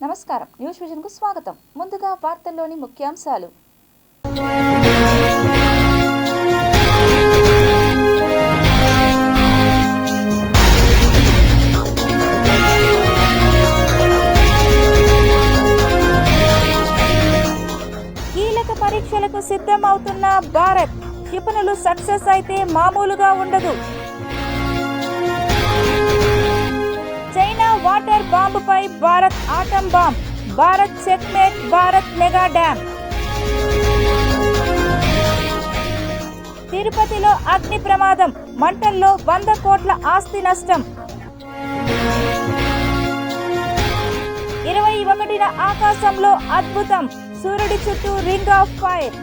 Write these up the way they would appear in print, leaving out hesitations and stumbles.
నమస్కారం, news vision కు స్వాగతం. ముందుగా వార్తల్లోని ముఖ్యాంశాలు. కీలక పరీక్షలకు సిద్ధమవుతున్న భారత్. క్షిపణులు సక్సెస్ అయితే మామూలుగా ఉండదు. చైనా వాటర్ బాంబుపై Bharat atom bomb. Bharat checkmate. Bharat mega dam. తిరుపతిలో అగ్ని ప్రమాదం. మంటల్లో 100 కోట్ల ఆస్తి నష్టం. 21న ఆకాశంలో అద్భుతం. సూర్యుడి చుట్టూ ring of fire.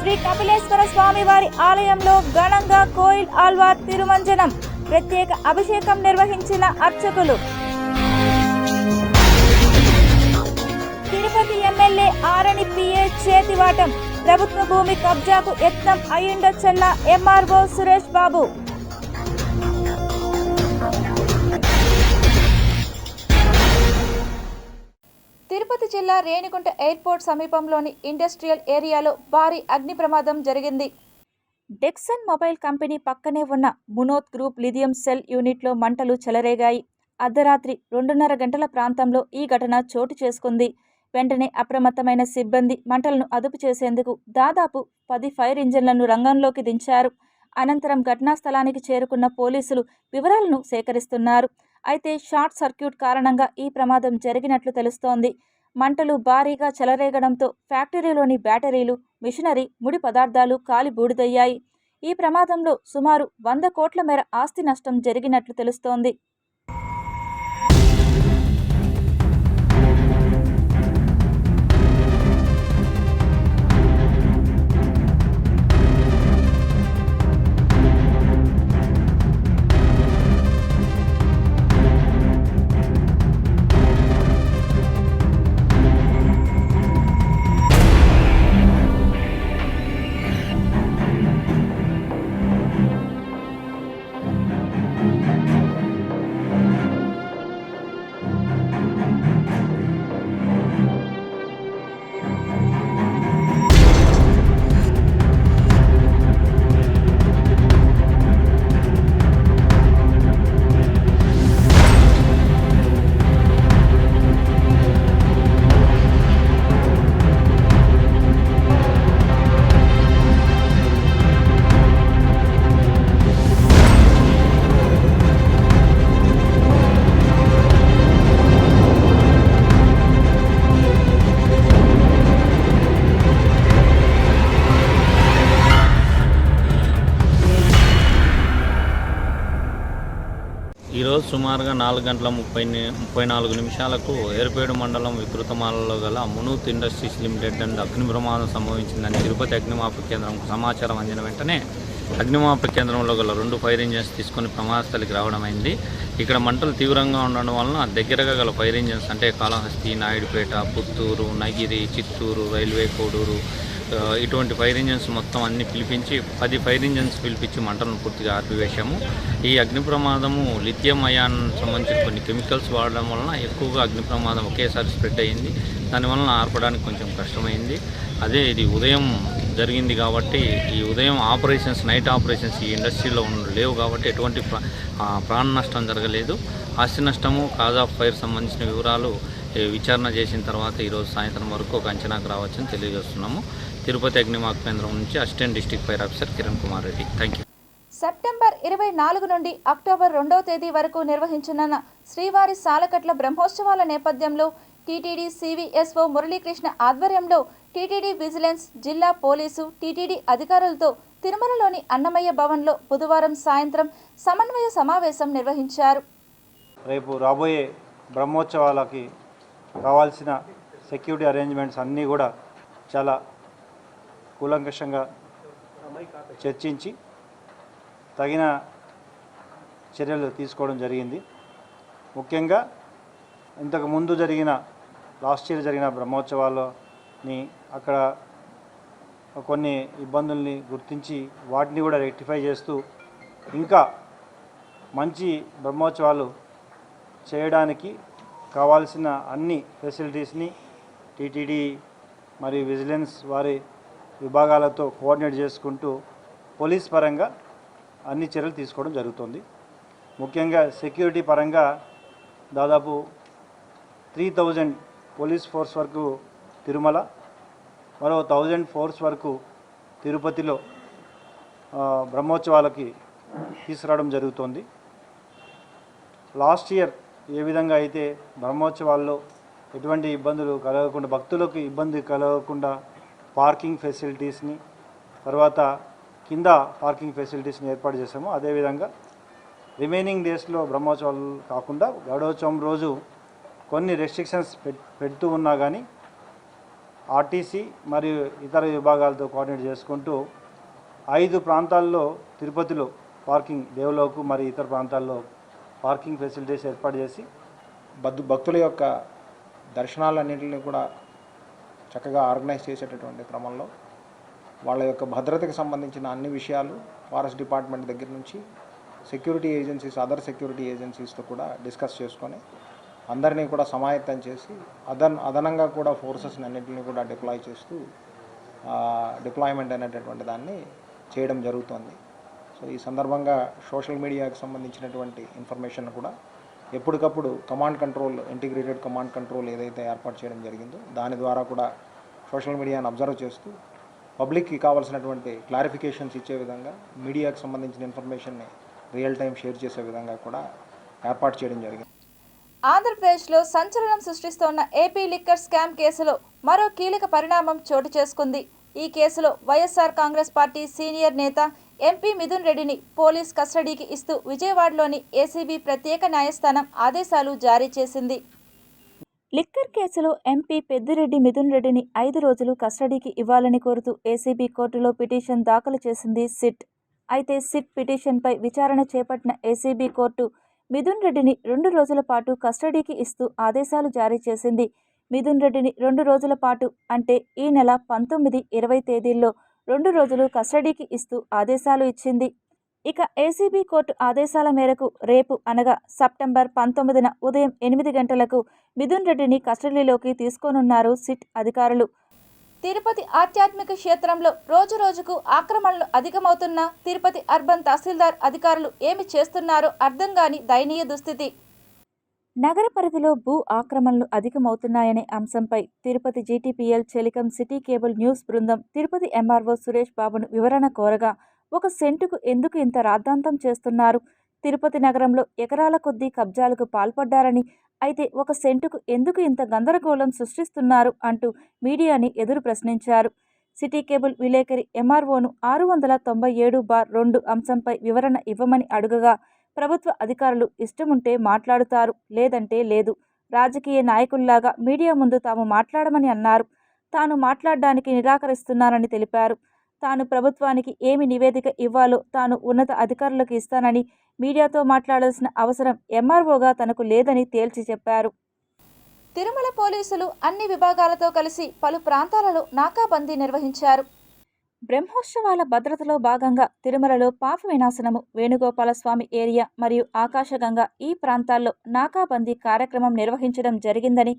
Shri Kapileswara Swami వారి ఆలయంలో ఘనంగా కోయిల్ ఆల్వార్ తిరుమంజనం. ప్రత్యేక అభిషేకం నిర్వహించిన అర్చకులు. తిరుపతి ఎమ్మెల్యే ఆరణి పిఏ చేతివాటం. ప్రభుత్వ భూమి కబ్జాకు యత్నం అయ్యుండొచ్చన్న ఎంఆర్ఓ సురేష్ బాబు. తిరుపతి జిల్లా రేణిగుంట ఎయిర్పోర్ట్ సమీపంలోని ఇండస్ట్రియల్ ఏరియాలో భారీ అగ్ని ప్రమాదం జరిగింది. డెక్సన్ మొబైల్ కంపెనీ పక్కనే ఉన్న మునోత్ గ్రూప్ లిథియం సెల్ యూనిట్లో మంటలు చెలరేగాయి. అర్ధరాత్రి 2:30 గంటల ప్రాంతంలో ఈ ఘటన చోటు చేసుకుంది. వెంటనే అప్రమత్తమైన సిబ్బంది మంటలను అదుపు చేసేందుకు దాదాపు 10 ఫైర్ ఇంజిన్లను రంగంలోకి దించారు. అనంతరం ఘటనా స్థలానికి చేరుకున్న పోలీసులు వివరాలను సేకరిస్తున్నారు. అయితే షార్ట్ సర్క్యూట్ కారణంగా ఈ ప్రమాదం జరిగినట్లు తెలుస్తోంది. మంటలు భారీగా చెలరేగడంతో ఫ్యాక్టరీలోని బ్యాటరీలు, మిషనరీ, ముడి పదార్థాలు కాలి బూడిదయ్యాయి. ఈ ప్రమాదంలో సుమారు 100 కోట్ల మేర ఆస్తి నష్టం జరిగినట్లు తెలుస్తోంది. ఈరోజు సుమారుగా 4:34 నిమిషాలకు ఏర్పేడు మండలం వికృతమాలలో గల మునూత్ ఇండస్ట్రీస్ లిమిటెడ్ అండ్ అగ్ని ప్రమాదం సంభవించిందని తిరుపతి అగ్నిమాపక కేంద్రంకు సమాచారం అందిన వెంటనే అగ్నిమాపక కేంద్రంలో గల 2 ఫైర్ ఇంజిన్స్ తీసుకొని ప్రమాద స్థలికి రావడమైంది. ఇక్కడ మంటలు తీవ్రంగా ఉండడం వలన దగ్గరగా గల ఫైర్ ఇంజిన్స్ అంటే కాళహస్తి, నాయుడుపేట, పుత్తూరు, నగిరి, చిత్తూరు, రైల్వే కోడూరు ఇటువంటి ఫైర్ ఇంజిన్స్ మొత్తం అన్ని పిలిపించి 10 ఫైర్ ఇంజిన్స్ పిలిపించి మంటలను పూర్తిగా ఆర్పివేశాము. ఈ అగ్ని ప్రమాదము లిథియం అయాన్ సంబంధించిన కొన్ని కెమికల్స్ వాడడం వలన ఎక్కువగా అగ్ని ప్రమాదం ఒకేసారి స్ప్రెడ్ అయ్యింది. దానివలన ఆర్పడానికి కొంచెం కష్టమైంది. అదే ఇది ఉదయం జరిగింది కాబట్టి ఈ ఉదయం ఆపరేషన్స్, నైట్ ఆపరేషన్స్ ఈ ఇండస్ట్రీలో లేవు కాబట్టి ఎటువంటి ప్రాణ నష్టం జరగలేదు. ఆస్తి నష్టము, కాజ్ ఆఫ్ ఫైర్ సంబంధించిన వివరాలు విచారణ చేసిన తర్వాత ఈరోజు సాయంత్రం వరకు ఒక అంచనాకు రావచ్చని తెలియజేస్తున్నాము. తిరుపతి అగ్నిమాపక కేంద్రం నుంచి assistant district fire officer Kiran Kumar Reddy. Thank you. September 24 నుండి అక్టోబర్ 2వ తేదీ వరకు నిర్వహించనున్న శ్రీవారి సాలకట్ల బ్రహ్మోత్సవాల నేపథ్యంలో టీటీడీ సివిఎస్ఓ మురళీకృష్ణ ఆధ్వర్యంలో టీటీడీ విజిలెన్స్, జిల్లా పోలీసు, టీటీడీ అధికారులతో తిరుమలలోని అన్నమయ్య భవన్లో బుధవారం సాయంత్రం సమన్వయ సమావేశం నిర్వహించారు. రేపు రాబోయే బ్రహ్మోత్సవాలకి కావాల్సిన సెక్యూరిటీ అరేంజ్మెంట్స్ అన్నీ కూడా చాలా కూలంకషంగా చర్చించి తగిన చర్యలు తీసుకోవడం జరిగింది. ముఖ్యంగా ఇంతకు ముందు లాస్ట్ ఇయర్ జరిగిన బ్రహ్మోత్సవాల్లోని అక్కడ కొన్ని ఇబ్బందుల్ని గుర్తించి వాటిని కూడా రెక్టిఫై చేస్తూ ఇంకా మంచి బ్రహ్మోత్సవాలు చేయడానికి కావాల్సిన అన్ని ఫెసిలిటీస్ని టీటీడీ మరియు విజిలెన్స్ వారి విభాగాలతో కోఆర్డినేట్ చేసుకుంటూ పోలీస్ పరంగా అన్ని చర్యలు తీసుకోవడం జరుగుతుంది. ముఖ్యంగా సెక్యూరిటీ పరంగా దాదాపు 3000 పోలీస్ ఫోర్స్ వరకు తిరుమల, మరో 1000 ఫోర్స్ వరకు తిరుపతిలో బ్రహ్మోత్సవాలకి తీసుకురావడం జరుగుతోంది. లాస్ట్ ఇయర్ ఏ విధంగా అయితే బ్రహ్మోత్సవాల్లో ఎటువంటి ఇబ్బందులు కలగకుండా, భక్తులకు ఇబ్బంది కలగకుండా పార్కింగ్ ఫెసిలిటీస్ని, తర్వాత కింద పార్కింగ్ ఫెసిలిటీస్ని ఏర్పాటు చేసాము. అదేవిధంగా రిమైనింగ్ డేస్లో బ్రహ్మోత్సవాలు కాకుండా గరుడోత్సవం రోజు కొన్ని రెస్ట్రిక్షన్స్ పెడుతూ ఉన్నా కానీ ఆర్టీసీ మరియు ఇతర విభాగాలతో కోఆర్డినేట్ చేసుకుంటూ 5 ప్రాంతాల్లో తిరుపతిలో పార్కింగ్, దేవులోకు మరియు ఇతర ప్రాంతాల్లో పార్కింగ్ ఫెసిలిటీస్ ఏర్పాటు చేసి భక్తుల యొక్క దర్శనాలన్నింటినీ కూడా చక్కగా ఆర్గనైజ్ చేసేటటువంటి క్రమంలో వాళ్ళ యొక్క భద్రతకు సంబంధించిన అన్ని విషయాలు ఫారెస్ట్ డిపార్ట్మెంట్ దగ్గర నుంచి సెక్యూరిటీ ఏజెన్సీస్, అదర్ సెక్యూరిటీ ఏజెన్సీస్తో కూడా డిస్కస్ చేసుకొని అందరినీ కూడా సమాయత్తం చేసి అదనంగా కూడా ఫోర్సెస్ని అన్నింటినీ కూడా డిప్లాయ్ చేస్తూ డిప్లాయ్మెంట్ అనేటటువంటి దాన్ని చేయడం జరుగుతుంది. సో ఈ సందర్భంగా సోషల్ మీడియాకి సంబంధించినటువంటి ఇన్ఫర్మేషన్ కూడా ఎప్పటికప్పుడు ఇంటిగ్రేటెడ్ కమాండ్ కంట్రోల్ ఏదైతే ఏర్పాటు చేయడం జరిగిందో దాని ద్వారా కూడా సోషల్ మీడియాను అబ్జర్వ్ చేస్తూ పబ్లిక్కి కావాల్సినటువంటి క్లారిఫికేషన్స్ ఇచ్చే విధంగా, మీడియాకి సంబంధించిన ఇన్ఫర్మేషన్ని రియల్ టైం షేర్ చేసే విధంగా కూడా ఏర్పాటు చేయడం జరిగింది. ఆంధ్రప్రదేశ్లో సంచలనం సృష్టిస్తోన్న ఏపీ లిక్కర్ స్కామ్ కేసులో మరో కీలక పరిణామం చోటు చేసుకుంది. ఈ కేసులో వైఎస్ఆర్ కాంగ్రెస్ పార్టీ సీనియర్ నేత ఎంపీ మిథున్ రెడ్డిని పోలీస్ కస్టడీకి ఇస్తూ విజయవాడలోని ఏసీబీ ప్రత్యేక న్యాయస్థానం ఆదేశాలు జారీ చేసింది. లిక్కర్ కేసులో ఎంపీ పెద్దిరెడ్డి మిథున్ రెడ్డిని 5 రోజులు కస్టడీకి ఇవ్వాలని కోరుతూ ఏసీబీ కోర్టులో పిటిషన్ దాఖలు చేసింది సిట్. అయితే సిట్ పిటిషన్పై విచారణ చేపట్టిన ఏసీబీ కోర్టు మిథున్ రెడ్డిని 2 రోజుల పాటు కస్టడీకి ఇస్తూ ఆదేశాలు జారీ చేసింది. మిథున్ రెడ్డిని 2 రోజుల పాటు అంటే ఈ నెల 19, 20 తేదీల్లో 2 రోజులు కస్టడీకి ఇస్తూ ఆదేశాలు ఇచ్చింది. ఇక ఏసీబీ కోర్టు ఆదేశాల మేరకు రేపు అనగా సెప్టెంబర్ 19న ఉదయం 8 గంటలకు మిథున్ రెడ్డిని కస్టడీలోకి తీసుకోనున్నారు సిట్ అధికారులు. తిరుపతి ఆధ్యాత్మిక క్షేత్రంలో రోజురోజుకు ఆక్రమణలు అధికమవుతున్న తిరుపతి అర్బన్ తహసీల్దార్ అధికారులు ఏమి చేస్తున్నారో అర్థం కాని దయనీయ దుస్థితి. నగర పరిధిలో భూ ఆక్రమణలు అధికమవుతున్నాయనే అంశంపై Tirupati GTPL Chelikam city cable news బృందం తిరుపతి ఎంఆర్ఓ సురేష్ బాబును వివరణ కోరగా, 1 సెంటుకు ఎందుకు ఇంత రాద్ధాంతం చేస్తున్నారు? తిరుపతి నగరంలో ఎకరాల కొద్దీ కబ్జాలకు పాల్పడ్డారని, అయితే 1 సెంటుకు ఎందుకు ఇంత గందరగోళం సృష్టిస్తున్నారు అంటూ మీడియాని ఎదురు ప్రశ్నించారు. సిటీ కేబుల్ విలేకరి ఎంఆర్ఓను 697/2 అంశంపై వివరణ ఇవ్వమని అడుగగా, ప్రభుత్వ అధికారులు ఇష్టముంటే మాట్లాడుతారు, లేదంటే లేదు. రాజకీయ నాయకుల్లాగా మీడియా ముందు తాము మాట్లాడమని అన్నారు. తాను మాట్లాడడానికి నిరాకరిస్తున్నానని తెలిపారు. తాను ప్రభుత్వానికి ఏమి నివేదిక ఇవ్వాలో తాను ఉన్నత అధికారులకు ఇస్తానని, మీడియాతో మాట్లాడాల్సిన అవసరం ఎంఆర్ఓగా తనకు లేదని తేల్చి చెప్పారు. తిరుమల పోలీసులు అన్ని విభాగాలతో కలిసి పలు ప్రాంతాలలో నాకాబందీ నిర్వహించారు. బ్రహ్మోత్సవాల భద్రతలో భాగంగా తిరుమలలో పాప వినాశనము, వేణుగోపాలస్వామి ఏరియా మరియు ఆకాశగంగా ఈ ప్రాంతాల్లో నాకాబందీ కార్యక్రమం నిర్వహించడం జరిగిందని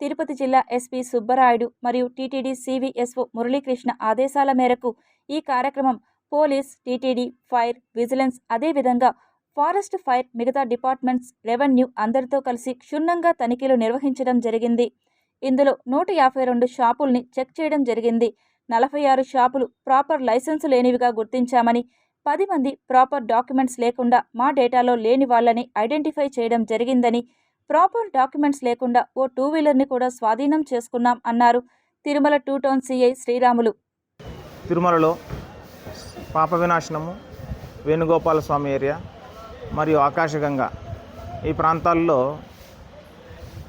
తిరుపతి జిల్లా ఎస్పీ సుబ్బరాయుడు మరియు టీటీడీ సివిఎస్ఓ మురళీకృష్ణ ఆదేశాల మేరకు ఈ కార్యక్రమం పోలీస్, టీటీడీ, ఫైర్, విజిలెన్స్, అదేవిధంగా ఫారెస్ట్ ఫైర్, మిగతా డిపార్ట్మెంట్స్, రెవెన్యూ అందరితో కలిసి క్షుణ్ణంగా తనిఖీలు నిర్వహించడం జరిగింది. ఇందులో 152 షాపుల్ని చెక్ చేయడం జరిగింది. 46 షాపులు ప్రాపర్ లైసెన్సు లేనివిగా గుర్తించామని, 10 మంది ప్రాపర్ డాక్యుమెంట్స్ లేకుండా మా డేటాలో లేని వాళ్ళని ఐడెంటిఫై చేయడం జరిగిందని, ప్రాపర్ డాక్యుమెంట్స్ లేకుండా ఓ 2 వీలర్ని కూడా స్వాధీనం చేసుకున్నాం అన్నారు తిరుమల 2 టౌన్ సిఐ శ్రీరాములు. తిరుమలలో పాప వినాశనము, వేణుగోపాలస్వామి ఏరియా మరియు ఆకాశగంగా ఈ ప్రాంతాల్లో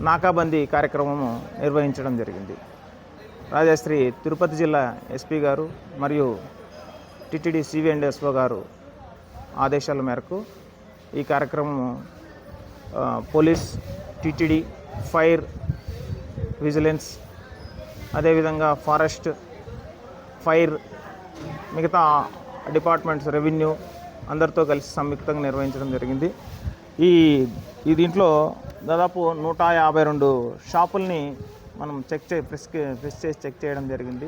నాకాబందీ కార్యక్రమము నిర్వహించడం జరిగింది. రాజశ్రీ తిరుపతి జిల్లా ఎస్పీ గారు మరియు టీటీడీ సివిఎండ్ఎస్ఓ గారు ఆదేశాల మేరకు ఈ కార్యక్రమం పోలీస్, టీటీడీ, ఫైర్, విజిలెన్స్, అదేవిధంగా ఫారెస్ట్, ఫైర్, మిగతా డిపార్ట్మెంట్స్, రెవెన్యూ అందరితో కలిసి సంయుక్తంగా నిర్వహించడం జరిగింది. ఈ దీంట్లో దాదాపు 152 షాపుల్ని మనం ప్రెస్ చేసి చెక్ చేయడం జరిగింది.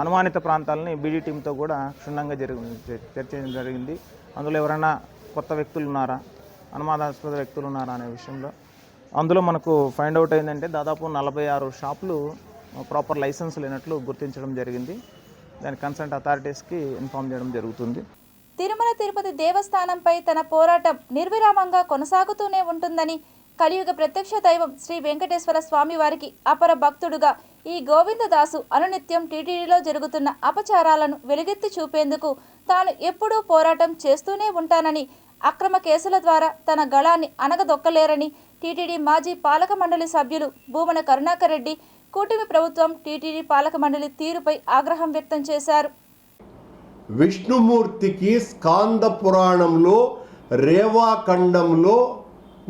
అనుమానిత ప్రాంతాలని బీడీ టీంతో కూడా క్షుణ్ణంగా చర్చించడం జరిగింది. అందులో ఎవరైనా కొత్త వ్యక్తులు ఉన్నారా, అనుమానాస్పద వ్యక్తులు ఉన్నారా అనే విషయంలో అందులో మనకు ఫైండ్ అవుట్ అయిందంటే దాదాపు 46 షాపులు ప్రాపర్ లైసెన్స్ లేనట్లు గుర్తించడం జరిగింది. దాని కన్సర్న్ అథారిటీస్కి ఇన్ఫామ్ చేయడం జరుగుతుంది. తిరుమల తిరుపతి దేవస్థానంపై తన పోరాటం నిర్విరామంగా కొనసాగుతూనే ఉంటుందని కలియుగ ప్రత్యక్ష దైవం శ్రీ వెంకటేశ్వర స్వామి వారికి అపర భక్తుడుగా ఈ గోవిందదాసు అనునిత్యం టీటీడీలో జరుగుతున్న అపచారాలను వెలుగెత్తి చూపేందుకు తాను ఎప్పుడూ పోరాటం చేస్తూనే ఉంటానని, అక్రమ కేసుల ద్వారా తన గళాన్ని అణగదొక్కలేరని టీటీడీ మాజీ పాలక మండలి సభ్యులు భూమన కరుణాకర్ రెడ్డి కూటమి ప్రభుత్వం టీటీడీ పాలక మండలి తీరుపై ఆగ్రహం వ్యక్తం చేశారు. విష్ణుమూర్తికి స్కాంద పురాణంలో రేవాఖండంలో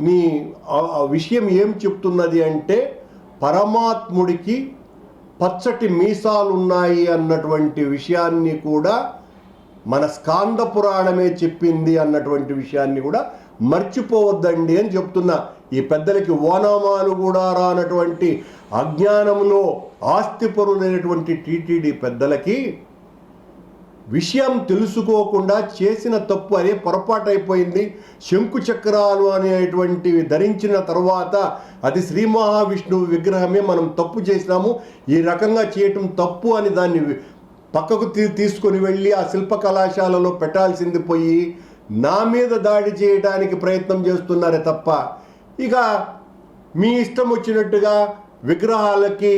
నీ విషయం ఏం చెప్తున్నది అంటే పరమాత్ముడికి పచ్చటి మీసాలున్నాయి అన్నటువంటి విషయాన్ని కూడా మన స్కాంద పురాణమే చెప్పింది అన్నటువంటి విషయాన్ని కూడా మర్చిపోవద్దండి అని చెప్తున్నా. ఈ పెద్దలకి ఓనామాలు కూడా రానటువంటి అజ్ఞానంలో ఆస్తిపరులైనటువంటి టీటీడీ పెద్దలకి విషయం తెలుసుకోకుండా చేసిన తప్పు అనే పొరపాటు అయిపోయింది. శంకు చక్రాలు అనేటువంటివి ధరించిన తర్వాత అది శ్రీ మహావిష్ణువు విగ్రహమే, మనం తప్పు చేసినాము, ఈ రకంగా చేయటం తప్పు అని దాన్ని పక్కకు తీసుకొని వెళ్ళి ఆ శిల్ప కళాశాలలో పెట్టాల్సింది పోయి నా మీద దాడి చేయడానికి ప్రయత్నం చేస్తున్నారే తప్ప ఇక మీ ఇష్టం వచ్చినట్టుగా విగ్రహాలకి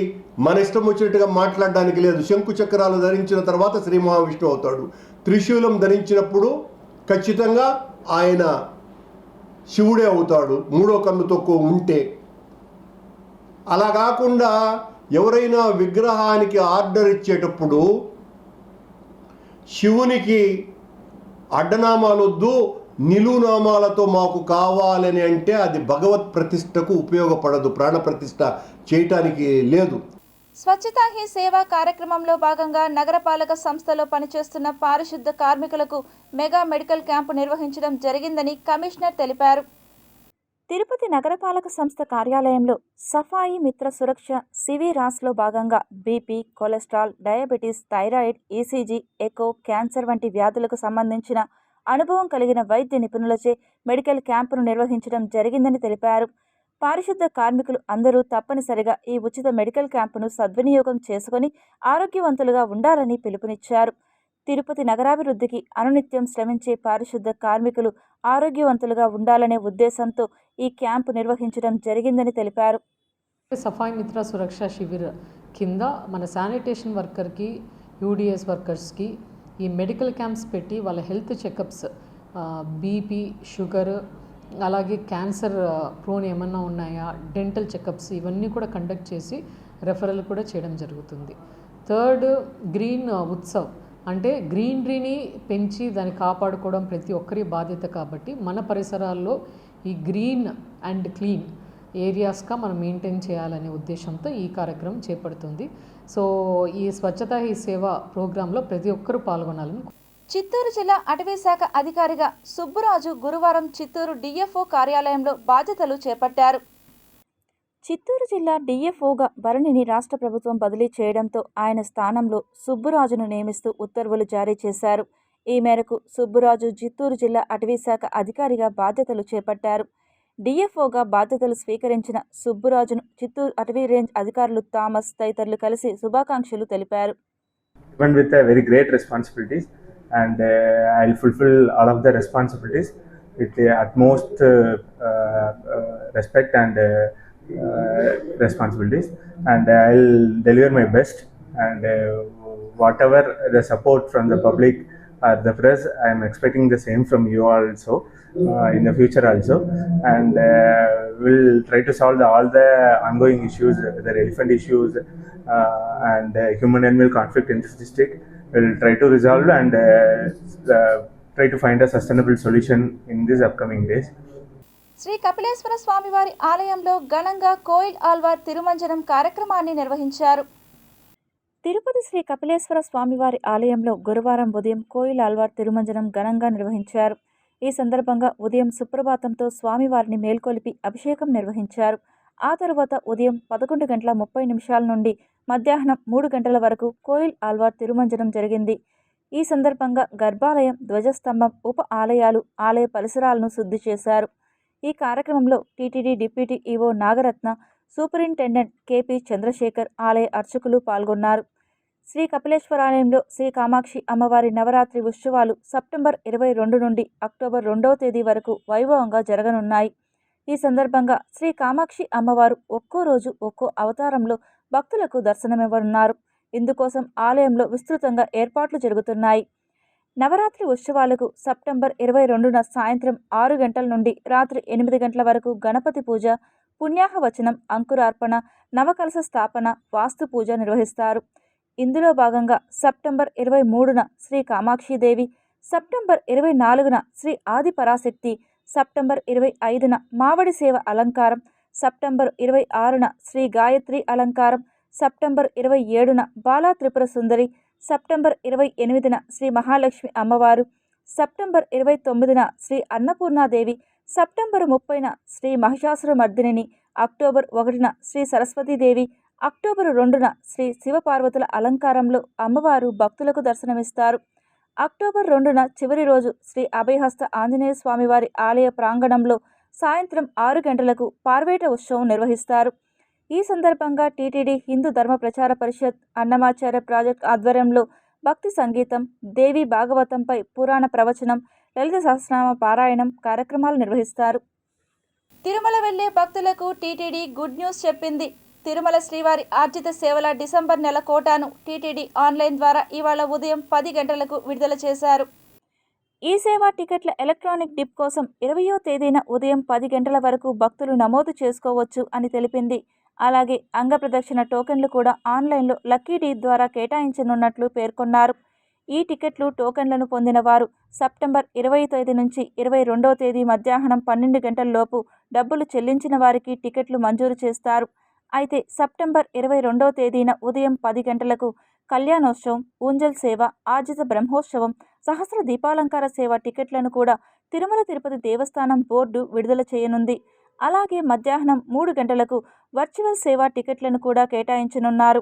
మన ఇష్టం వచ్చినట్టుగా మాట్లాడడానికి లేదు. శంకు చక్రాలు ధరించిన తర్వాత శ్రీ మహావిష్ణువు అవుతాడు. త్రిశూలం ధరించినప్పుడు ఖచ్చితంగా ఆయన శివుడే అవుతాడు, మూడో కన్నుతో ఉంటే. అలా కాకుండా ఎవరైనా విగ్రహానికి ఆర్డర్ ఇచ్చేటప్పుడు శివునికి అడ్డనామాలు వద్దు, నిలునామాలతో మాకు కావాలని అంటే అది భగవత్ ప్రతిష్టకు ఉపయోగపడదు, ప్రాణ ప్రతిష్ఠ చేయటానికి లేదు. స్వచ్ఛతా హీ సేవ కార్యక్రమంలో భాగంగా నగరపాలక సంస్థలో పనిచేస్తున్న పారిశుద్ధ కార్మికులకు మెగా మెడికల్ క్యాంపు నిర్వహించడం జరిగిందని కమిషనర్ తెలిపారు. తిరుపతి నగరపాలక సంస్థ కార్యాలయంలో సఫాయి మిత్ర సురక్ష సివిరాస్లో భాగంగా BP, cholesterol, diabetes, thyroid, ECG, echo, cancer వంటి వ్యాధులకు సంబంధించిన అనుభవం కలిగిన వైద్య నిపుణులచే మెడికల్ క్యాంపును నిర్వహించడం జరిగిందని తెలిపారు. పారిశుద్ధ కార్మికులు అందరూ తప్పనిసరిగా ఈ ఉచిత మెడికల్ క్యాంపును సద్వినియోగం చేసుకుని ఆరోగ్యవంతులుగా ఉండాలని పిలుపునిచ్చారు. తిరుపతి నగరాభివృద్ధికి అనునిత్యం శ్రమించే పారిశుద్ధ కార్మికులు ఆరోగ్యవంతులుగా ఉండాలనే ఉద్దేశంతో ఈ క్యాంపు నిర్వహించడం జరిగిందని తెలిపారు. సఫాయి మిత్ర సురక్ష శిబిర్ కింద మన శానిటేషన్ వర్కర్కి, యూడిఎస్ వర్కర్స్కి ఈ మెడికల్ క్యాంప్స్ పెట్టి వాళ్ళ హెల్త్ చెకప్స్, బీపీ, షుగర్, అలాగే క్యాన్సర్ ప్రోన్ ఏమన్నా ఉన్నాయా, డెంటల్ చెకప్స్ ఇవన్నీ కూడా కండక్ట్ చేసి రెఫరల్ కూడా చేయడం జరుగుతుంది. థర్డ్, గ్రీన్ ఉత్సవ్ అంటే గ్రీనరీని పెంచి దాన్ని కాపాడుకోవడం ప్రతి ఒక్కరి బాధ్యత కాబట్టి మన పరిసరాల్లో ఈ గ్రీన్ అండ్ క్లీన్ ఏరియాస్గా మనం మెయింటైన్ చేయాలనే ఉద్దేశంతో ఈ కార్యక్రమం చేపడుతుంది. సో ఈ స్వచ్ఛతా హీ సేవ ప్రోగ్రాంలో ప్రతి ఒక్కరూ పాల్గొనాలని. చిత్తూరు జిల్లా అటవీ శాఖ అధికారిగా సుబ్బురాజు గురువారం చిత్తూరు డిఎఫ్ఓ కార్యాలయంలో బాధ్యతలు చేపట్టారు. చిత్తూరు జిల్లా డిఎఫ్ఓగా భరణిని రాష్ట్ర ప్రభుత్వం బదిలీ చేయడంతో ఆయన స్థానంలో సుబ్బురాజును నియమిస్తూ ఉత్తర్వులు జారీ చేశారు. ఈ మేరకు సుబ్బురాజు చిత్తూరు జిల్లా అటవీ శాఖ అధికారిగా బాధ్యతలు చేపట్టారు. డిఎఫ్ఓగా బాధ్యతలు స్వీకరించిన సుబ్బురాజును చిత్తూరు అటవీ రేంజ్ అధికారులు థామస్ తదితరులు కలిసి శుభాకాంక్షలు తెలిపారు. Given with a very great responsibilities, and I'll fulfill all of the responsibilities with the utmost respect and responsibilities, and I'll deliver my best, and whatever the support from the public or the press, I am expecting the same from you also in the future also, and we'll try to solve all the ongoing issues, the elephant issues and human animal conflict in this district. We'll try to resolve and try to find a sustainable solution in these upcoming days. Shri Kapileswara స్వామివారి ఆలయంలో ఘనంగా కోయిల్ ఆల్వార్ తిరుమంజనం కార్యక్రమాన్ని నిర్వహించారు. తిరుపతి శ్రీ కపిలేశ్వర స్వామివారి ఆలయంలో గురువారం ఉదయం కోయిల్ ఆల్వార్ తిరుమంజనం ఘనంగా నిర్వహించారు. ఈ సందర్భంగా ఉదయం సుప్రభాతంతో స్వామివారిని మేల్కొలిపి అభిషేకం నిర్వహించారు. ఆ తరువాత ఉదయం 11:30 నుండి మధ్యాహ్నం 3 గంటల వరకు కోయిల్ ఆల్వార్ తిరుమంజనం జరిగింది. ఈ సందర్భంగా గర్భాలయం, ధ్వజస్తంభం, ఉప ఆలయాలు, ఆలయ పరిసరాలను శుద్ధి చేశారు. ఈ కార్యక్రమంలో TTD deputy EO Nagaratna, superintendent KP Chandrasekhar, ఆలయ అర్చకులు పాల్గొన్నారు. శ్రీ కపిలేశ్వరాలయంలో శ్రీ కామాక్షి అమ్మవారి నవరాత్రి ఉత్సవాలు సెప్టెంబర్ 22 నుండి అక్టోబర్ 2వ తేదీ వరకు వైభవంగా జరగనున్నాయి. ఈ సందర్భంగా శ్రీ కామాక్షి అమ్మవారు ఒక్కో రోజు ఒక్కో అవతారంలో భక్తులకు దర్శనమివ్వనున్నారు. ఇందుకోసం ఆలయంలో విస్తృతంగా ఏర్పాట్లు జరుగుతున్నాయి. నవరాత్రి ఉత్సవాలకు సెప్టెంబర్ 22న సాయంత్రం 6 గంటల నుండి రాత్రి 8 గంటల వరకు గణపతి పూజ, పుణ్యాహవచనం, అంకురార్పణ, నవకలశ స్థాపన, వాస్తు పూజ నిర్వహిస్తారు. ఇందులో భాగంగా సెప్టెంబర్ 23న శ్రీ కామాక్షిదేవి, సెప్టెంబర్ 24న శ్రీ ఆదిపరాశక్తి, సెప్టెంబర్ 25న మావడి సేవ అలంకారం, సెప్టెంబర్ 26న శ్రీ గాయత్రి అలంకారం, సెప్టెంబర్ 27న బాలా త్రిపుర సుందరి, సెప్టెంబర్ 28న శ్రీ మహాలక్ష్మి అమ్మవారు, సెప్టెంబర్ 29న శ్రీ అన్నపూర్ణాదేవి, సెప్టెంబర్ 30న శ్రీ మహిషాసురమర్దిని, అక్టోబర్ 1న శ్రీ సరస్వతీదేవి, అక్టోబర్ 2న శ్రీ శివపార్వతుల అలంకారంలో అమ్మవారు భక్తులకు దర్శనమిస్తారు. అక్టోబర్ 2న చివరి రోజు శ్రీ అభయహస్త ఆంజనేయ స్వామివారి ఆలయ ప్రాంగణంలో సాయంత్రం 6 గంటలకు పార్వేట ఉత్సవం నిర్వహిస్తారు. ఈ సందర్భంగా టీటీడీ హిందూ ధర్మ ప్రచార పరిషత్, అన్నమాచార్య ప్రాజెక్ట్ ఆధ్వర్యంలో భక్తి సంగీతం, దేవి భాగవతంపై పురాణ ప్రవచనం, లలిత సహస్రనామ పారాయణం కార్యక్రమాలు నిర్వహిస్తారు. తిరుమల వెళ్లే భక్తులకు టీటీడీ గుడ్ న్యూస్ చెప్పింది. తిరుమల శ్రీవారి ఆర్జిత సేవల డిసెంబర్ నెల కోటాను టీటీడీ ఆన్లైన్ ద్వారా ఇవాళ ఉదయం 10 గంటలకు విడుదల చేశారు. ఈ సేవా టికెట్ల ఎలక్ట్రానిక్ డిప్ కోసం 20వ తేదీన ఉదయం 10 గంటల వరకు భక్తులు నమోదు చేసుకోవచ్చు అని తెలిపింది. అలాగే అంగప్రదక్షిణ టోకెన్లు కూడా ఆన్లైన్లో లక్కీ డీ ద్వారా కేటాయించనున్నట్లు పేర్కొన్నారు. ఈ టికెట్లు, టోకెన్లను పొందిన వారు సెప్టెంబర్ 20వ తేదీ నుంచి 22వ తేదీ మధ్యాహ్నం 12 గంటల లోపు డబ్బులు చెల్లించిన వారికి టికెట్లు మంజూరు చేస్తారు. అయితే సెప్టెంబర్ 22వ తేదీన ఉదయం 10 గంటలకు కళ్యాణోత్సవం, ఊంజల్ సేవ, ఆర్జిత బ్రహ్మోత్సవం, సహస్ర దీపాలంకార సేవ టికెట్లను కూడా తిరుమల తిరుపతి దేవస్థానం బోర్డు విడుదల చేయనుంది. అలాగే మధ్యాహ్నం 3 గంటలకు వర్చువల్ సేవా టికెట్లను కూడా కేటాయించనున్నారు.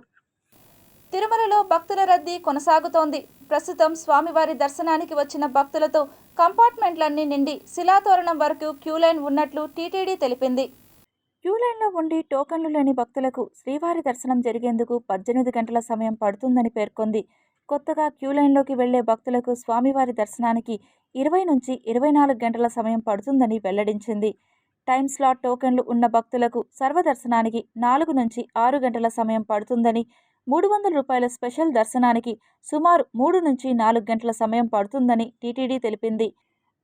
తిరుమలలో భక్తుల రద్దీ కొనసాగుతోంది. ప్రస్తుతం స్వామివారి దర్శనానికి వచ్చిన భక్తులతో కంపార్ట్మెంట్లన్నీ నిండి శిలాతోరణం వరకు క్యూలైన్ ఉన్నట్లు టీటీడీ తెలిపింది. క్యూలైన్లో ఉండి టోకన్లు లేని భక్తులకు శ్రీవారి దర్శనం జరిగేందుకు 18 గంటల సమయం పడుతుందని పేర్కొంది. కొత్తగా క్యూలైన్లోకి వెళ్లే భక్తులకు స్వామివారి దర్శనానికి 20 నుంచి 24 గంటల సమయం పడుతుందని వెల్లడించింది. టైమ్ స్లాట్ టోకెన్లు ఉన్న భక్తులకు సర్వదర్శనానికి 4 నుంచి 6 గంటల సమయం పడుతుందని, 300 రూపాయల స్పెషల్ దర్శనానికి సుమారు 3 నుంచి 4 గంటల సమయం పడుతుందని టీటీడీ తెలిపింది.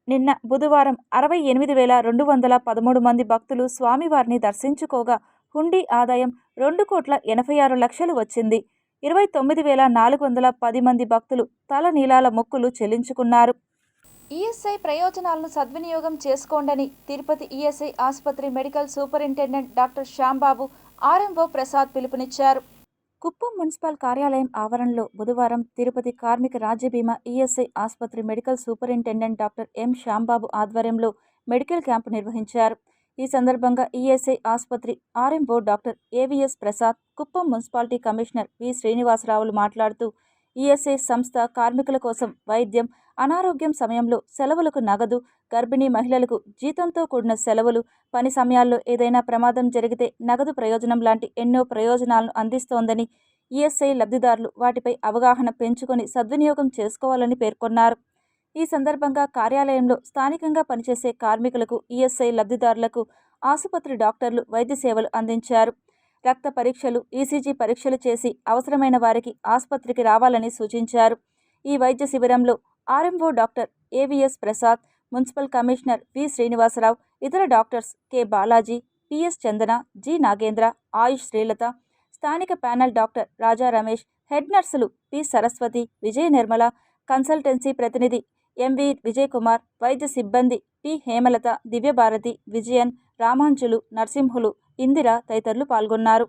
నిన్న బుధవారం 68,213 మంది భక్తులు స్వామివారిని దర్శించుకోగా హుండీ ఆదాయం 2,86,00,000 వచ్చింది. 29,410 మంది భక్తులు తల నీలాల మొక్కులు చెల్లించుకున్నారు. ఈఎస్ఐ ప్రయోజనాలను సద్వినియోగం చేసుకోండని తిరుపతి ఈఎస్ఐ ఆసుపత్రి medical superintendent doctor Shyam Babu, RMO Prasad పిలుపునిచ్చారు. కుప్పం మున్సిపల్ కార్యాలయం ఆవరణలో బుధవారం తిరుపతి కార్మిక రాజ్య బీమా ఈఎస్ఐ ఆసుపత్రి medical superintendent doctor M Shyambabu ఆధ్వర్యంలో మెడికల్ క్యాంపు నిర్వహించారు. ఈ సందర్భంగా ఈఎస్ఐ ఆసుపత్రి RMO doctor AVS Prasad, Kuppam municipality commissioner V శ్రీనివాసరావులు మాట్లాడుతూ ఈఎస్ఐ సంస్థ కార్మికుల కోసం వైద్యం, అనారోగ్యం సమయంలో సెలవులకు నగదు, గర్భిణీ మహిళలకు జీతంతో కూడిన సెలవులు, పని సమయాల్లో ఏదైనా ప్రమాదం జరిగితే నగదు ప్రయోజనం లాంటి ఎన్నో ప్రయోజనాలను అందిస్తోందని, ఈఎస్ఐ లబ్ధిదారులు వాటిపై అవగాహన పెంచుకొని సద్వినియోగం చేసుకోవాలని పేర్కొన్నారు. ఈ సందర్భంగా కార్యాలయంలో స్థానికంగా పనిచేసే కార్మికులకు, ఈఎస్ఐ లబ్ధిదారులకు ఆసుపత్రి డాక్టర్లు వైద్య సేవలు అందించారు. రక్త పరీక్షలు, ఈసీజీ పరీక్షలు చేసి అవసరమైన వారికి ఆసుపత్రికి రావాలని సూచించారు. ఈ వైద్య శిబిరంలో RMO doctor AVS Prasad, municipal commissioner V Srinivasarao, ఇతర doctors K Balaji, PS Chandana, G Nagendra, Ayush Srilatha, స్థానిక panel doctor Raja Ramesh, head నర్సులు పి సరస్వతి, విజయ నిర్మల, కన్సల్టెన్సీ ప్రతినిధి ఎంవి విజయ్ కుమార్, వైద్య సిబ్బంది పి హేమలత, దివ్యభారతి, విజయన్, రామాంజులు, నరసింహులు, ఇందిర తదితరులు పాల్గొన్నారు.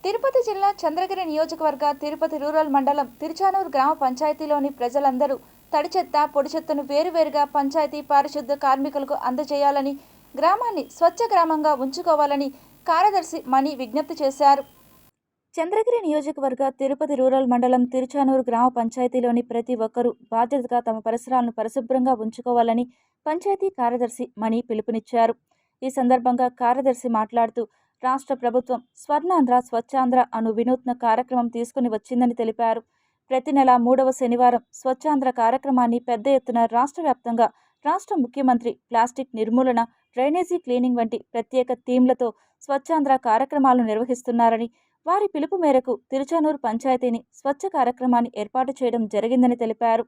తిరుపతి జిల్లా చంద్రగిరి నియోజకవర్గ తిరుపతి రూరల్ మండలం తిరుచానూరు గ్రామ పంచాయతీలోని ప్రజలందరూ తడి చెత్త పొడి చెత్తను వేరువేరుగా పంచాయతీ పారిశుద్ధ కార్మికులకు అందజేయాలని, గ్రామాన్ని స్వచ్ఛ గ్రామంగా ఉంచుకోవాలని కార్యదర్శి మణి విజ్ఞప్తి చేశారు. చంద్రగిరి నియోజకవర్గ తిరుపతి రూరల్ మండలం తిరుచానూరు గ్రామ పంచాయతీలోని ప్రతి ఒక్కరూ బాధ్యతగా తమ పరిసరాలను పరిశుభ్రంగా ఉంచుకోవాలని పంచాయతీ కార్యదర్శి మణి పిలుపునిచ్చారు. ఈ సందర్భంగా కార్యదర్శి మాట్లాడుతూ రాష్ట్ర ప్రభుత్వం స్వర్ణాంధ్ర స్వచ్ఛాంధ్ర అను వినూత్న కార్యక్రమం తీసుకుని వచ్చిందని తెలిపారు. ప్రతి నెల 3వ శనివారం స్వచ్ఛాంధ్ర కార్యక్రమాన్ని పెద్ద ఎత్తున రాష్ట్ర వ్యాప్తంగా రాష్ట్ర ముఖ్యమంత్రి ప్లాస్టిక్ నిర్మూలన, డ్రైనేజీ క్లీనింగ్ వంటి ప్రత్యేక థీమ్లతో స్వచ్ఛాంధ్ర కార్యక్రమాలను నిర్వహిస్తున్నారని, వారి పిలుపు మేరకు తిరుచానూరు పంచాయతీని స్వచ్ఛ కార్యక్రమాన్ని ఏర్పాటు చేయడం జరిగిందని తెలిపారు.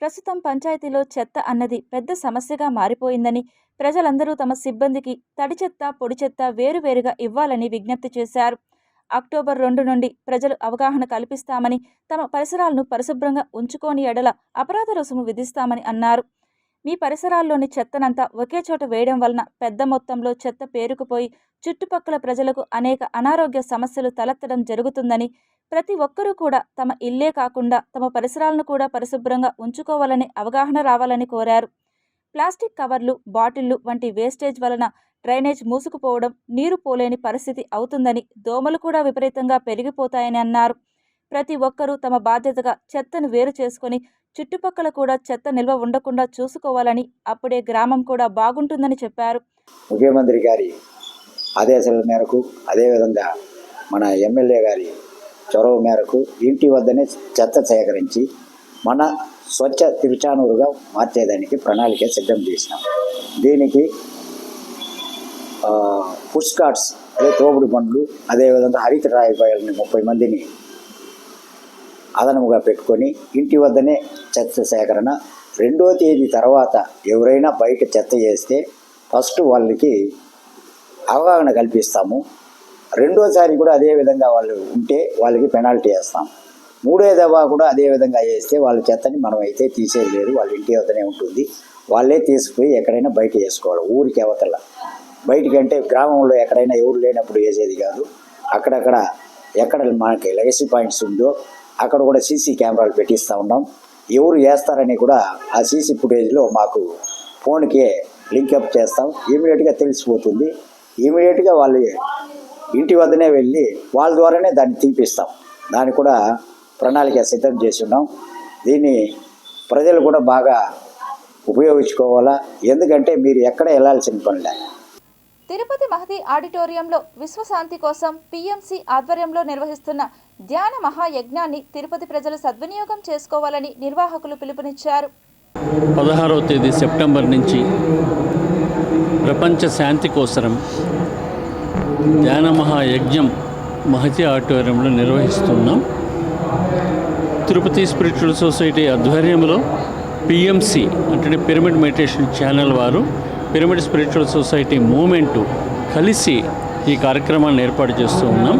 ప్రస్తుతం పంచాయతీలో చెత్త అన్నది పెద్ద సమస్యగా మారిపోయిందని, ప్రజలందరూ తమ సిబ్బందికి తడి చెత్త పొడి చెత్త వేరువేరుగా ఇవ్వాలని విజ్ఞప్తి చేశారు. అక్టోబర్ 2 నుండి ప్రజలు అవగాహన కల్పిస్తామని, తమ పరిసరాలను పరిశుభ్రంగా ఉంచుకోని ఎడల అపరాధ రుసుము విధిస్తామని అన్నారు. మీ పరిసరాల్లోని చెత్తనంతా ఒకే చోట వేయడం వలన పెద్ద మొత్తంలో చెత్త పేరుకుపోయి చుట్టుపక్కల ప్రజలకు అనేక అనారోగ్య సమస్యలు తలెత్తడం జరుగుతుందని, ప్రతి ఒక్కరూ కూడా తమ ఇల్లే కాకుండా తమ పరిసరాలను కూడా పరిశుభ్రంగా ఉంచుకోవాలని అవగాహన రావాలని కోరారు. ప్లాస్టిక్ కవర్లు, బాటిళ్లు వంటి వేస్టేజ్ వలన డ్రైనేజ్ మూసుకుపోవడం, నీరు పోలేని పరిస్థితి అవుతుందని, దోమలు కూడా విపరీతంగా పెరిగిపోతాయని అన్నారు. ప్రతి ఒక్కరూ తమ బాధ్యతగా చెత్తను వేరు చేసుకొని చుట్టుపక్కల కూడా చెత్త నిల్వ ఉండకుండా చూసుకోవాలని, అప్పుడే గ్రామం కూడా బాగుంటుందని చెప్పారు. ముఖ్యమంత్రి గారి ఆదేశాల మేరకు, అదేవిధంగా మన ఎమ్మెల్యే గారి చొరవ మేరకు ఇంటి వద్దనే చెత్త సేకరించి మన స్వచ్ఛ తిరుచానూరుగా మార్చేదానికి ప్రణాళిక సిద్ధం చేసినాం. దీనికి పుష్ కార్ట్స్, అదే తోపుడు బండ్లు, అదేవిధంగా హరిత రాయిపాయలని 30 మందిని అదనముగా పెట్టుకొని ఇంటి వద్దనే చెత్త సేకరణ. 2వ తేదీ తర్వాత ఎవరైనా బయట చెత్త చేస్తే ఫస్ట్ వాళ్ళకి అవగాహన కల్పిస్తాము. 2వసారి కూడా అదేవిధంగా వాళ్ళు ఉంటే వాళ్ళకి పెనాల్టీ వేస్తాం. 3వ దఫా కూడా అదేవిధంగా చేస్తే వాళ్ళ చెత్తని మనం అయితే తీసేది లేదు, వాళ్ళ ఇంటి వద్దనే ఉంటుంది. వాళ్ళే తీసుకుపోయి ఎక్కడైనా బయట వేసుకోవాలి. ఊరికి అవతల బయటికంటే గ్రామంలో ఎక్కడైనా ఎవరు లేనప్పుడు వేసేది కాదు. అక్కడక్కడ ఎక్కడ మనకి లెగసీ పాయింట్స్ ఉందో అక్కడ కూడా సీసీ కెమెరాలు పెట్టిస్తూ ఉన్నాం. ఎవరు వేస్తారని కూడా ఆ సీసీ ఫుటేజ్లో మాకు ఫోన్కే లింకప్ చేస్తాం. ఇమీడియట్గా తెలిసిపోతుంది. ఇమీడియట్గా వాళ్ళు ఇంటి వద్దనే వెళ్ళి వాళ్ళ ద్వారానే దాన్ని తీపిస్తాం. దాన్ని కూడా ప్రణాళిక సిద్ధం చేసి ఉన్నాం. దీన్ని ప్రజలు కూడా బాగా ఉపయోగించుకోవాలా. ఎందుకంటే మీరు ఎక్కడ వెళ్ళాల్సిన పనిలే. తిరుపతి మహతి ఆడిటోరియంలో విశ్వశాంతి కోసం పిఎంసి ఆధ్వర్యంలో నిర్వహిస్తున్న ధ్యాన మహాయజ్ఞాన్ని తిరుపతి ప్రజలు సద్వినియోగం చేసుకోవాలని నిర్వాహకులు పిలుపునిచ్చారు. 16వ తేదీ సెప్టెంబర్ నుంచి ప్రపంచ శాంతి కోసరం ధ్యాన మహాయజ్ఞం మహతి ఆడిటోరియంలో నిర్వహిస్తున్నాం. తిరుపతి స్పిరిచువల్ సొసైటీ ఆధ్వర్యంలో పిఎంసి అంటే పిరమిడ్ మెడిటేషన్ ఛానల్ వారు, పిరమిడ్ స్పిరిచువల్ సొసైటీ మూమెంటు కలిసి ఈ కార్యక్రమాన్ని ఏర్పాటు చేస్తూ ఉన్నాం.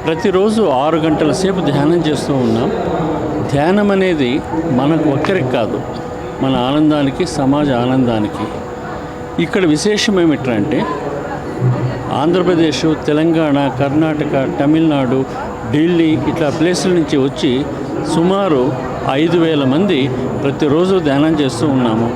ప్రతిరోజు 6 గంటల సేపు ధ్యానం చేస్తూ ఉన్నాం. ధ్యానం అనేది మనకు ఒక్కరికి కాదు, మన ఆనందానికి, సమాజ ఆనందానికి. ఇక్కడ విశేషం ఏమిటంటే ఆంధ్రప్రదేశ్, తెలంగాణ, కర్ణాటక, తమిళనాడు, ఢిల్లీ ఇట్లా ప్లేసుల నుంచి వచ్చి సుమారు 5,000 మంది ప్రతిరోజు ధ్యానం చేస్తూ ఉన్నాము.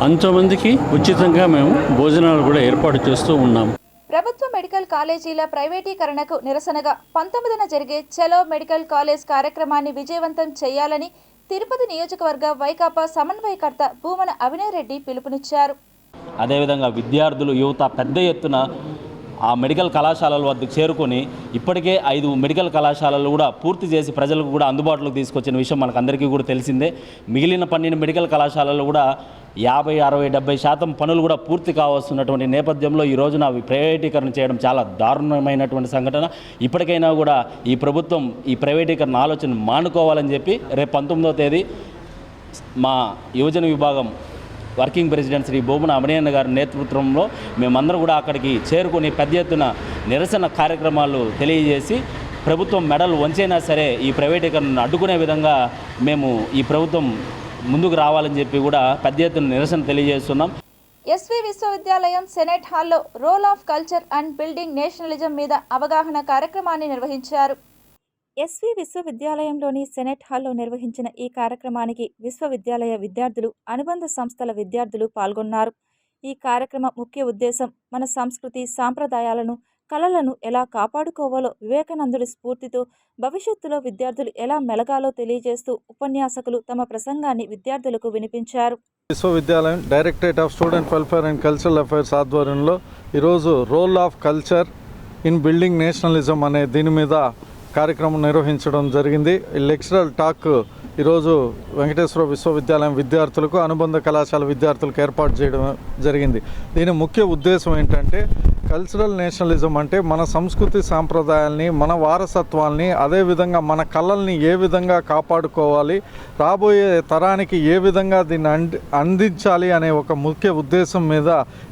అంతమందికి ఉచితంగా మేము భోజనాలు కూడా ఏర్పాటు చేస్తూ ఉన్నాము. ప్రభుత్వ మెడికల్ కాలేజీల ప్రైవేటీకరణకు నిరసనగా 19న జరిగే చలో మెడికల్ కాలేజ్ కార్యక్రమాన్ని విజయవంతం చేయాలని తిరుపతి నియోజకవర్గ వైకాపా సమన్వయకర్త భూమన అవినయ్ రెడ్డి పిలుపునిచ్చారు. అదేవిధంగా విద్యార్థులు, యువత పెద్ద ఎత్తున ఆ మెడికల్ కళాశాలల వద్దకు చేరుకొని ఇప్పటికే 5 మెడికల్ కళాశాలలు కూడా పూర్తి చేసి ప్రజలకు కూడా అందుబాటులోకి తీసుకొచ్చిన విషయం మనకు అందరికీ కూడా తెలిసిందే. మిగిలిన 12 మెడికల్ కళాశాలలు కూడా 50, 60, 70% పనులు కూడా పూర్తి కావస్తున్నటువంటి నేపథ్యంలో ఈ రోజున అవి ప్రైవేటీకరణ చేయడం చాలా దారుణమైనటువంటి సంఘటన. ఇప్పటికైనా కూడా ఈ ప్రభుత్వం ఈ ప్రైవేటీకరణ ఆలోచన మానుకోవాలని చెప్పి రేపు 19వ తేదీ మా యువజన విభాగం వర్కింగ్ ప్రెసిడెంట్ శ్రీ భూమన అమరయ్య గారి నేతృత్వంలో మేమందరం కూడా అక్కడికి చేరుకొని పెద్ద ఎత్తున నిరసన కార్యక్రమాలు తెలియజేసి ప్రభుత్వం మెడలు వంచైనా సరే ఈ ప్రైవేటీకరణను అడ్డుకునే విధంగా మేము ఈ ప్రభుత్వం ముందుకు రావాలని చెప్పి కూడా పెద్ద ఎత్తున నిరసన తెలియజేస్తున్నాం. ఎస్వి విశ్వవిద్యాలయం సెనెట్ హాల్లో role of culture and building nationalism మీద అవగాహన కార్యక్రమాన్ని నిర్వహించారు. ఎస్వి విశ్వవిద్యాలయంలోని సెనెట్ హాల్లో నిర్వహించిన ఈ కార్యక్రమానికి విశ్వవిద్యాలయ విద్యార్థులు, అనుబంధ సంస్థల విద్యార్థులు పాల్గొన్నారు. ఈ కార్యక్రమ ముఖ్య ఉద్దేశం మన సంస్కృతి, సాంప్రదాయాలను, కళలను ఎలా కాపాడుకోవాలో, వివేకానందుడి స్ఫూర్తితో భవిష్యత్తులో విద్యార్థులు ఎలా మెలగాలో తెలియజేస్తూ ఉపన్యాసకులు తమ ప్రసంగాన్ని విద్యార్థులకు వినిపించారు. విశ్వవిద్యాలయం directorate of student welfare and cultural affairs ఆధ్వర్యంలో ఈరోజు role of culture in building nationalism అనే దీని మీద కార్యక్రమం నిర్వహించడం జరిగింది. ఈ లెక్చరల్ టాక్ ఈరోజు వెంకటేశ్వర విశ్వవిద్యాలయం విద్యార్థులకు, అనుబంధ కళాశాల విద్యార్థులకు ఏర్పాటు చేయడం జరిగింది. దీని ముఖ్య ఉద్దేశం ఏంటంటే కల్చరల్ నేషనలిజం అంటే మన సంస్కృతి సాంప్రదాయాల్ని, మన వారసత్వాల్ని, అదేవిధంగా మన కళల్ని ఏ విధంగా కాపాడుకోవాలి, రాబోయే తరానికి ఏ విధంగా దీన్ని అందించాలి అనే ఒక ముఖ్య ఉద్దేశం మీద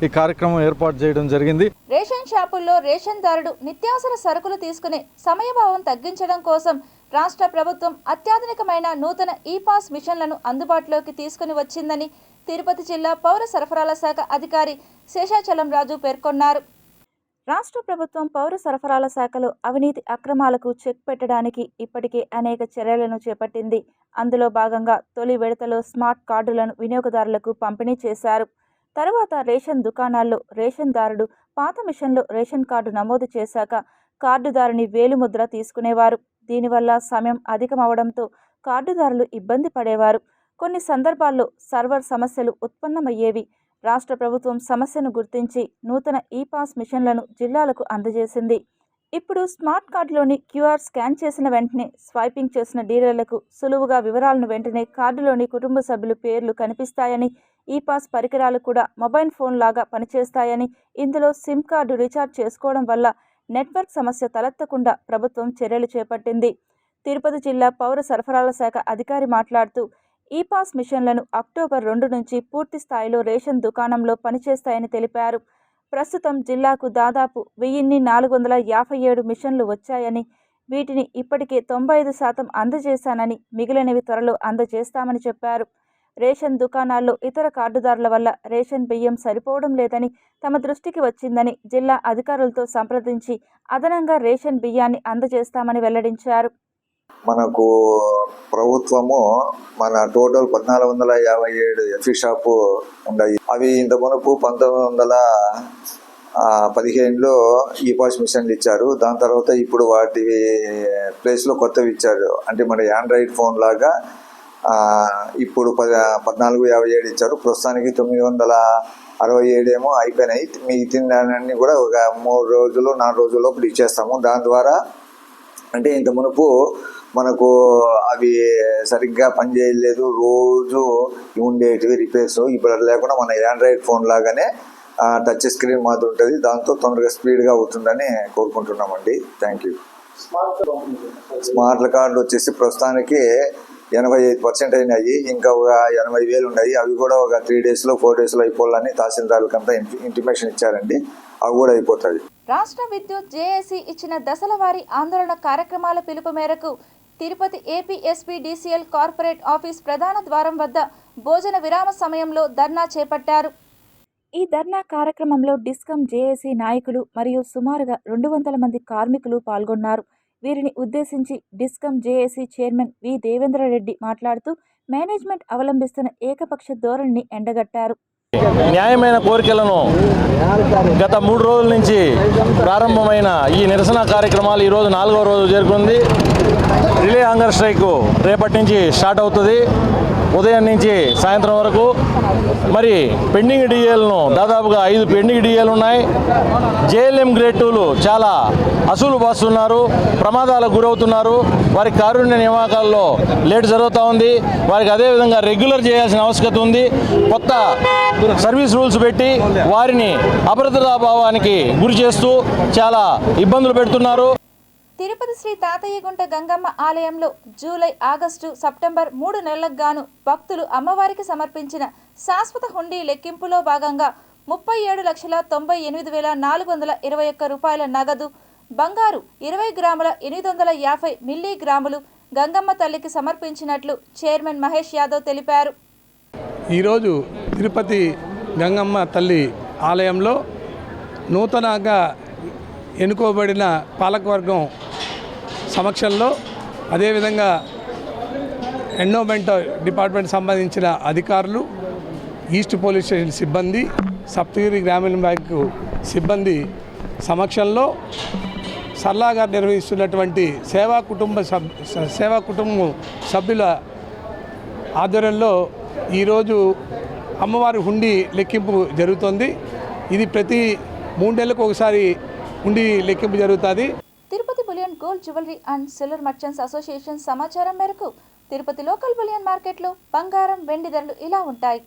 ఈ కార్యక్రమం ఏర్పాటు చేయడం జరిగింది. రేషన్ షాపుల్లో రేషన్దారుడు నిత్యావసర సరుకులు తీసుకునే సమయభావం తగ్గించడం కోసం రాష్ట్ర ప్రభుత్వం అత్యాధునికమైన నూతన ఈ-పాస్ మిషన్లను అందుబాటులోకి తీసుకుని వచ్చిందని తిరుపతి జిల్లా పౌర సరఫరాల శాఖ అధికారి శేషాచలం రాజు పేర్కొన్నారు. రాష్ట్ర ప్రభుత్వం పౌర సరఫరాల శాఖలో అవినీతి అక్రమాలకు చెక్ పెట్టడానికి ఇప్పటికే అనేక చర్యలను చేపట్టింది. అందులో భాగంగా తొలి విడతలో స్మార్ట్ కార్డులను వినియోగదారులకు పంపిణీ చేశారు. తర్వాత రేషన్ దుకాణాల్లో రేషన్దారుడు పాత మిషన్లో రేషన్ కార్డు నమోదు చేశాక కార్డుదారుని వేలిముద్ర తీసుకునేవారు. దీనివల్ల సమయం అధికమవడంతో కార్డుదారులు ఇబ్బంది పడేవారు. కొన్ని సందర్భాల్లో సర్వర్ సమస్యలు ఉత్పన్నమయ్యేవి. రాష్ట్ర ప్రభుత్వం సమస్యను గుర్తించి నూతన ఈ-పాస్ మిషన్లను జిల్లాలకు అందజేసింది. ఇప్పుడు స్మార్ట్ కార్డులోని క్యూఆర్ స్కాన్ చేసిన వెంటనే స్వైపింగ్ చేసిన డీలర్లకు సులువుగా వివరాలను వెంటనే కార్డులోని కుటుంబ సభ్యుల పేర్లు కనిపిస్తాయని, ఈ-పాస్ పరికరాలు కూడా మొబైల్ ఫోన్ లాగా పనిచేస్తాయని, ఇందులో సిమ్ కార్డు రీఛార్జ్ చేసుకోవడం వల్ల నెట్వర్క్ సమస్య తలెత్తకుండా ప్రభుత్వం చర్యలు చేపట్టింది. తిరుపతి జిల్లా పౌర సరఫరాల శాఖ అధికారి మాట్లాడుతూ ఈ-పాస్ మిషన్లను అక్టోబర్ 2 నుంచి పూర్తి స్థాయిలో రేషన్ దుకాణంలో పనిచేస్తాయని తెలిపారు. ప్రస్తుతం జిల్లాకు దాదాపు 1457 మిషన్లు వచ్చాయని, వీటిని ఇప్పటికే 95% అందజేశానని, మిగిలినవి త్వరలో అందజేస్తామని చెప్పారు. రేషన్ దుకాణాల్లో ఇతర కార్డుదారుల వల్ల రేషన్ బియ్యం సరిపోవడం లేదని తమ దృష్టికి వచ్చిందని జిల్లా అధికారులతో సంప్రదించి అదనంగా రేషన్ బియ్యాన్ని అందజేస్తామని వెల్లడించారు. మనకు ప్రభుత్వము మన టోటల్ 1457 ఎఫ్ఈ షాపు ఉన్నాయి. అవి ఇంత మునుపు 1915లో ఈ-పాస్ మిషన్లు ఇచ్చారు. దాని తర్వాత ఇప్పుడు వాటి ప్లేస్లో కొత్తవి ఇచ్చారు. అంటే మన ఆండ్రాయిడ్ ఫోన్ లాగా ఇప్పుడు 1457 ఇచ్చారు. ప్రస్తుతానికి 967 ఏమో అయిపోయినాయి. మిగతాన్ని కూడా ఒక 3 రోజులు 4 రోజుల లోపల ఇచ్చేస్తాము. దాని ద్వారా అంటే ఇంత మునుపు మనకు అవి సరిగ్గా పనిచేయలేదు, రోజు ఉండేటివి రిపేర్స్. ఇప్పుడు లేకుండా మన ఆండ్రాయిడ్ ఫోన్ లాగానే టచ్ స్క్రీన్ మాత్రం ఉంటుంది. దాంతో తొందరగా స్పీడ్గా అవుతుందని కోరుకుంటున్నామండి. Thank you. స్మార్ట్ కార్డు వచ్చేసి ప్రస్తుతానికి 85% అయినాయి. ఇంకా ఒక 80,000 ఉన్నాయి. అవి కూడా ఒక 3 డేస్లో 4 డేస్లో అయిపోవాలని తహసీల్దార్లకంతా ఇంటిమేషన్ ఇచ్చారండి. అవి కూడా అయిపోతుంది. రాష్ట్ర విద్యుత్ జేఏసీ ఇచ్చిన దశల వారీ ఆందోళన కార్యక్రమాల పిలుపు మేరకు తిరుపతి ఏపీఎస్పీడీసీఎల్ కార్పొరేట్ ఆఫీస్ ప్రధాన ద్వారం వద్ద భోజన విరామ సమయంలో ధర్నా చేపట్టారు. ఈ ధర్నా కార్యక్రమంలో డిస్కమ్ జేఏసీ నాయకులు మరియు సుమారుగా 200 మంది కార్మికులు పాల్గొన్నారు. వీరిని ఉద్దేశించి డిస్కమ్ జేఏసీ చైర్మన్ వి దేవేంద్రరెడ్డి మాట్లాడుతూ మేనేజ్మెంట్ అవలంబిస్తున్న ఏకపక్ష ధోరణిని ఎండగట్టారు. న్యాయమైన కోరికలను గత 3 రోజుల నుంచి ప్రారంభమైన ఈ నిరసన కార్యక్రమాలు ఈరోజు 4వ రోజు చేరుకుంది. రిలే హంగర్ స్ట్రైక్ రేపటి నుంచి స్టార్ట్ అవుతుంది. ఉదయం నుంచి సాయంత్రం వరకు. మరి పెండింగ్ డిఏలను దాదాపుగా 5 పెండింగ్ డిఏలు ఉన్నాయి. జేఎల్ఎం గ్రేడ్ 2లు చాలా అసూలు బాస్తున్నారు, ప్రమాదాలకు గురవుతున్నారు. వారి కారుణ్య నియామకాల్లో లేట్ జరుగుతూ ఉంది. వారికి అదేవిధంగా రెగ్యులర్ చేయాల్సిన ఆవశ్యకత ఉంది. కొత్త సర్వీస్ రూల్స్ పెట్టి వారిని అభద్రతాభావానికి గురి చేస్తూ చాలా ఇబ్బందులు పెడుతున్నారు. తిరుపతి శ్రీ తాతయ్యగుంట గంగమ్మ ఆలయంలో జూలై, ఆగస్టు, సెప్టెంబర్ 3 నెలలకు గాను భక్తులు అమ్మవారికి సమర్పించిన శాశ్వత హుండీ లెక్కింపులో భాగంగా 37,98,421 రూపాయల నగదు, బంగారు 20 గ్రాముల 850 మిల్లీగ్రాములు గంగమ్మ తల్లికి సమర్పించినట్లు చైర్మన్ మహేష్ యాదవ్ తెలిపారు. ఈరోజు తిరుపతి గంగమ్మ తల్లి ఆలయంలో నూతనంగా ఎన్నుకోబడిన పాలకవర్గం సమక్షంలో అదేవిధంగా ఎండోమెంట్ డిపార్ట్మెంట్ సంబంధించిన అధికారులు, ఈస్ట్ పోలీస్ స్టేషన్ సిబ్బంది, సప్తగిరి గ్రామీణ బ్యాంకు సిబ్బంది సమక్షంలో సర్లా గారు నిర్వహిస్తున్నటువంటి సేవా కుటుంబం సభ్యుల ఆధ్వర్యంలో ఈరోజు అమ్మవారి హుండీ లెక్కింపు జరుగుతుంది. ఇది ప్రతి 3 నెలలకు ఒకసారి హుండీ లెక్కింపు జరుగుతుంది. Tirupati bullion gold jewellery and silver merchants association సమాచారం మేరకు తిరుపతి లోకల్ బులియన్ మార్కెట్లో బంగారం, వెండి ధరలు ఇలా ఉంటాయి.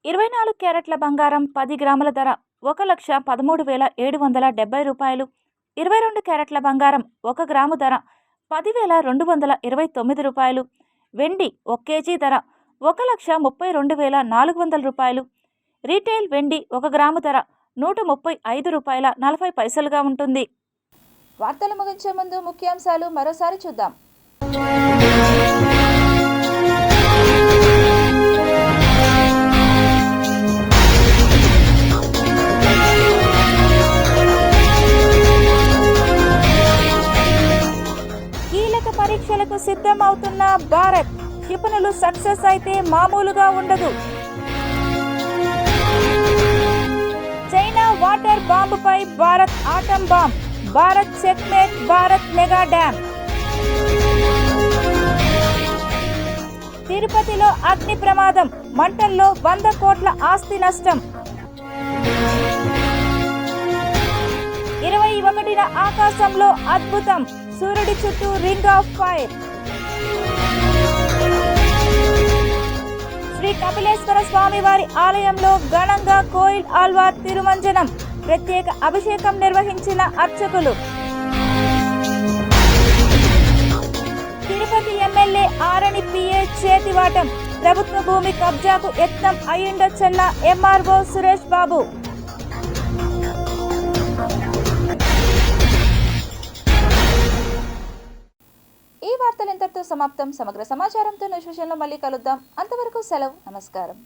24 క్యారెట్ల బంగారం 10 గ్రాముల ధర 1,13,770 రూపాయలు. 22 క్యారెట్ల బంగారం 1 గ్రాము ధర 10,229 రూపాయలు. వెండి 1 కేజీ ధర 1,32,400 రూపాయలు. రీటైల్ వెండి 1 గ్రాము ధర 135 రూపాయల 40 పైసలుగా ఉంటుంది. వార్తలు ముగించే ముందు ముఖ్యాంశాలు మరోసారి చూద్దాం. కీలక పరీక్షలకు సిద్ధమవుతున్న భారత్. క్షిపణులు సక్సెస్ అయితే మామూలుగా ఉండదు. చైనా వాటర్ బాంబుపై Bharat atom bomb. Bharat checkmate. Bharat mega dam. తిరుపతిలో అగ్ని ప్రమాదం. మంటల్లో 100 కోట్ల ఆస్తి నష్టం. 21న ఆకాశంలో అద్భుతం. సూర్యుడి చుట్టూ ring of fire. Shri Kapileswara Swami వారి ఆలయంలో ఘనంగా కోయిల్ ఆల్వార్ తిరుమంజనం. ప్రత్యేక అభిషేకం నిర్వహించిన అర్చకులు. తిరుపతి ఎమ్మెల్యే ఆరణి పిఏ చేతివాటం. ప్రభుత్వ భూమి కబ్జాకు యత్నం అయ్యుండొచ్చన్న ఎంఆర్ఓ సురేష్ బాబు. ఈ వార్తలు ఇంతటితో సమాప్తం. సమగ్ర సమాచారంతో నెక్స్ట్ విషయంలో మళ్ళీ కలుద్దాం. అంతవరకు సెలవు. నమస్కారం.